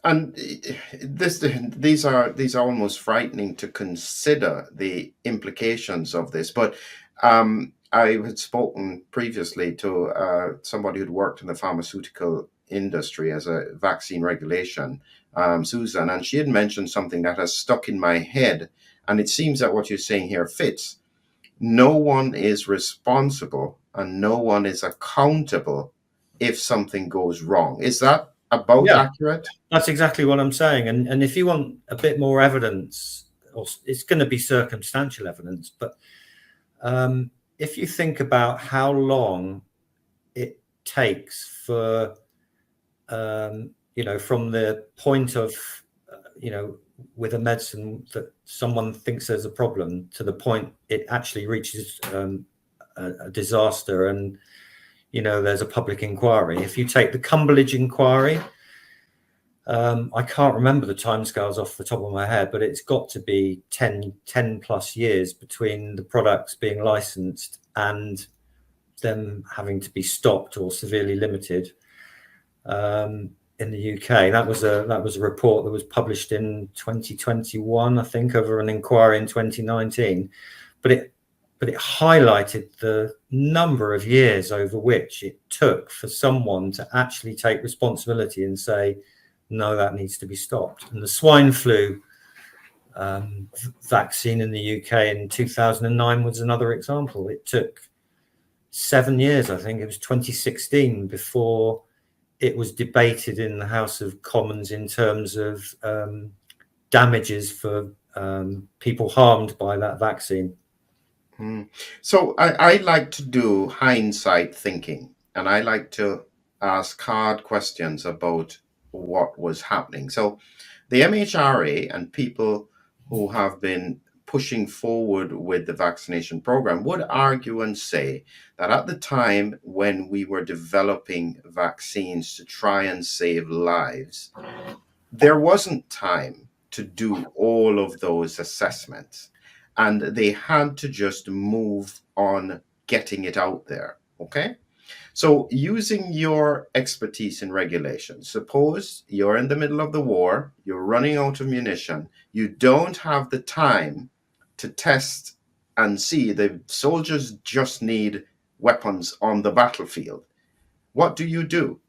And these are almost frightening to consider the implications of this. But I had spoken previously to somebody who'd worked in the pharmaceutical industry as a vaccine regulation, Susan, and she had mentioned something that has stuck in my head. And it seems that what you're saying here fits. No one is responsible and no one is accountable if something goes wrong. Is that about Yeah, accurate? that's exactly what I'm saying. And if you want a bit more evidence, or it's going to be circumstantial evidence, but if you think about how long it takes for, from the point of, with a medicine that someone thinks there's a problem to the point it actually reaches a disaster and, there's a public inquiry. If you take the Cumberledge inquiry, I can't remember the timescales off the top of my head, but it's got to be 10 plus years between the products being licensed and them having to be stopped or severely limited. In the UK, that was a report that was published in 2021, I think, over an inquiry in 2019. But it highlighted the number of years over which it took for someone to actually take responsibility and say, no, that needs to be stopped. And the swine flu vaccine in the UK in 2009 was another example. It took 7 years, I think it was 2016, before it was debated in the House of Commons in terms of damages for people harmed by that vaccine. So I like to do hindsight thinking, and I like to ask hard questions about what was happening. So the MHRA and people who have been pushing forward with the vaccination program would argue and say that at the time when we were developing vaccines to try and save lives, there wasn't time to do all of those assessments. And they had to just move on getting it out there. Okay. So, using your expertise in regulation, suppose you're in the middle of the war, you're running out of munition, you don't have the time to test and see, the soldiers just need weapons on the battlefield. What do you do?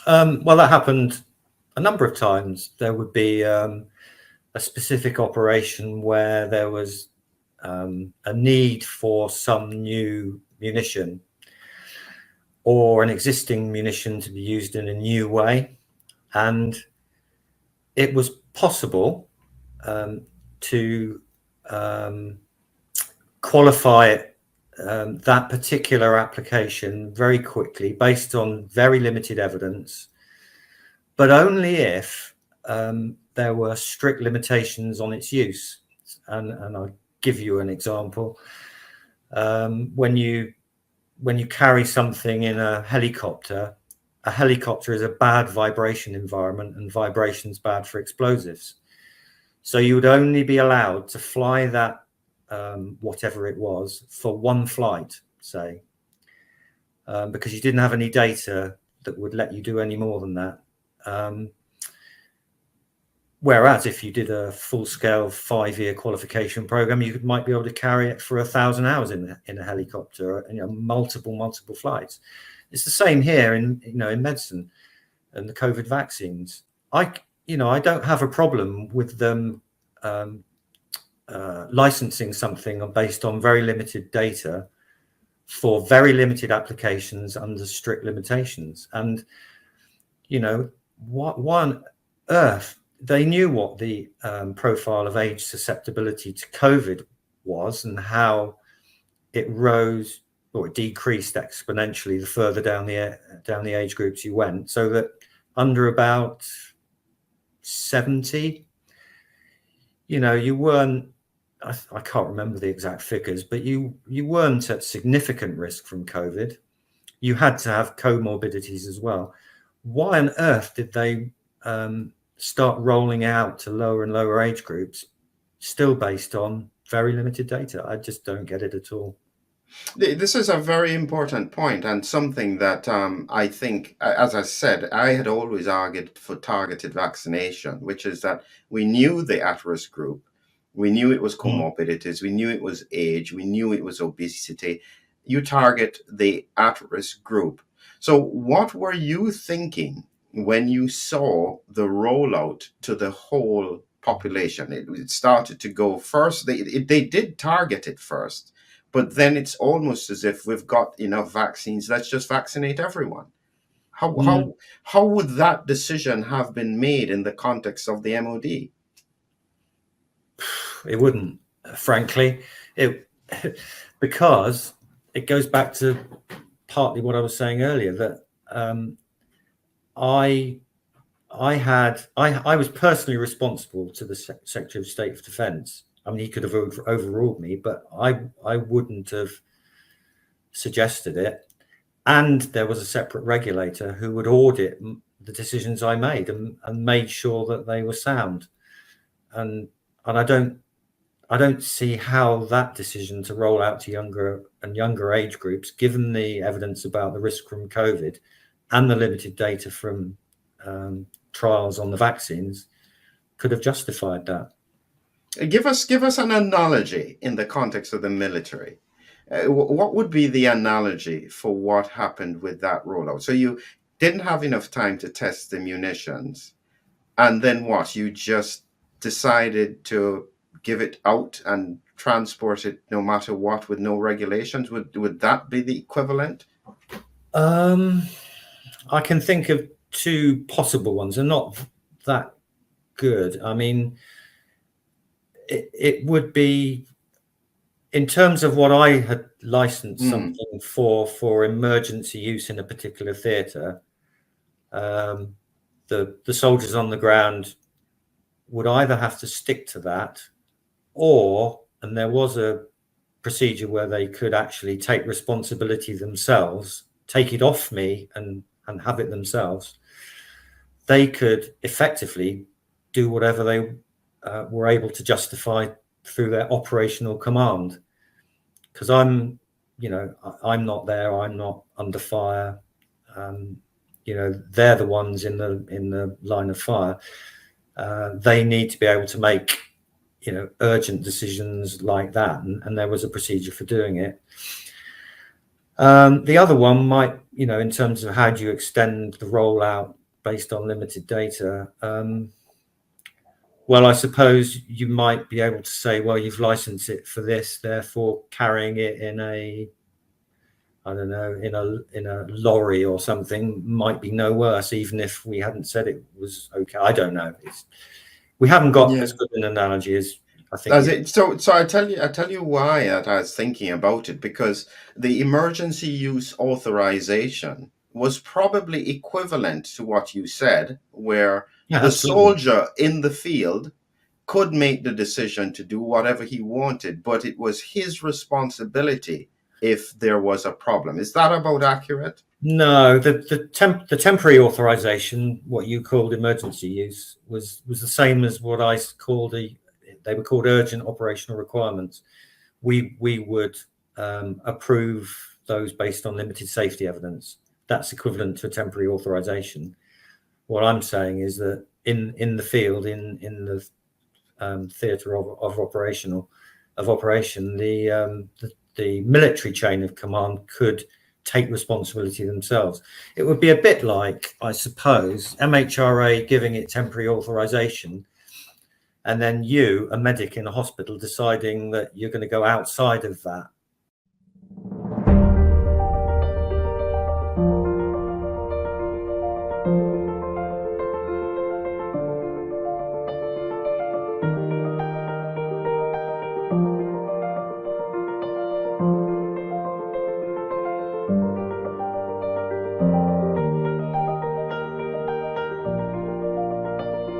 Well, that happened a number of times. There would be a specific operation where there was a need for some new munition or an existing munition to be used in a new way. And it was possible to qualify that particular application very quickly based on very limited evidence, but only if there were strict limitations on its use. And I'll give you an example. When you carry something in a helicopter is a bad vibration environment, and vibration's bad for explosives. So you would only be allowed to fly that, whatever it was, for one flight, say, because you didn't have any data that would let you do any more than that. Whereas if you did a full-scale 5-year qualification program, you might be able to carry it for 1,000 hours in a helicopter, multiple flights. It's the same here in medicine and the COVID vaccines. I don't have a problem with them licensing something based on very limited data for very limited applications under strict limitations. And why on earth? They knew what the profile of age susceptibility to COVID was and how it rose or decreased exponentially the further down the age groups you went, so that under about 70, you weren't, I can't remember the exact figures, but you weren't at significant risk from COVID. You had to have comorbidities as well. Why on earth did they start rolling out to lower and lower age groups, still based on very limited data? I just don't get it at all. This is a very important point and something that I think, as I said, I had always argued for targeted vaccination, which is that we knew the at-risk group, we knew it was comorbidities, we knew it was age, we knew it was obesity. You target the at-risk group. So what were you thinking when you saw the rollout to the whole population? It started to go first. They did target it first. But then it's almost as if we've got enough vaccines. Let's just vaccinate everyone. How Mm. how how would that decision have been made in the context of the MOD? It wouldn't, frankly, because it goes back to partly what I was saying earlier, that I was personally responsible to the Secretary of State for Defence. I mean, he could have overruled me, but I wouldn't have suggested it. And there was a separate regulator who would audit the decisions I made and made sure that they were sound. And I don't see how that decision to roll out to younger age groups, given the evidence about the risk from COVID and the limited data from trials on the vaccines, could have justified that. Give us an analogy in the context of the military. What would be the analogy for what happened with that rollout? So you didn't have enough time to test the munitions, and then what? You just decided to give it out and transport it no matter what with no regulations? Would that be the equivalent? I can think of two possible ones, and not that good. I mean, it would be, in terms of what I had licensed something for emergency use in a particular theatre, the soldiers on the ground would either have to stick to that, and there was a procedure where they could actually take responsibility themselves, take it off me and have it themselves. They could effectively do whatever they were able to justify through their operational command. Because I'm not there, I'm not under fire. They're the ones in the line of fire. They need to be able to make urgent decisions like that, and there was a procedure for doing it. The other one might, in terms of how do you extend the rollout based on limited data, well, I suppose you might be able to say, well, you've licensed it for this, therefore carrying it in a lorry or something might be no worse, even if we hadn't said it was okay. I don't know. We haven't got as good an analogy as I think. So I tell you why I was thinking about it, because the emergency use authorization was probably equivalent to what you said, where the Absolutely. soldier in the field could make the decision to do whatever he wanted, but it was his responsibility if there was a problem. Is that about accurate? No, the temporary authorization, what you called emergency use, was the same as what I called they were called urgent operational requirements. We would approve those based on limited safety evidence. That's equivalent to a temporary authorization. What I'm saying is that in the field, in the theatre of operation, the military chain of command could take responsibility themselves. It would be a bit like, I suppose, MHRA giving it temporary authorization, and then you, a medic in a hospital, deciding that you're going to go outside of that.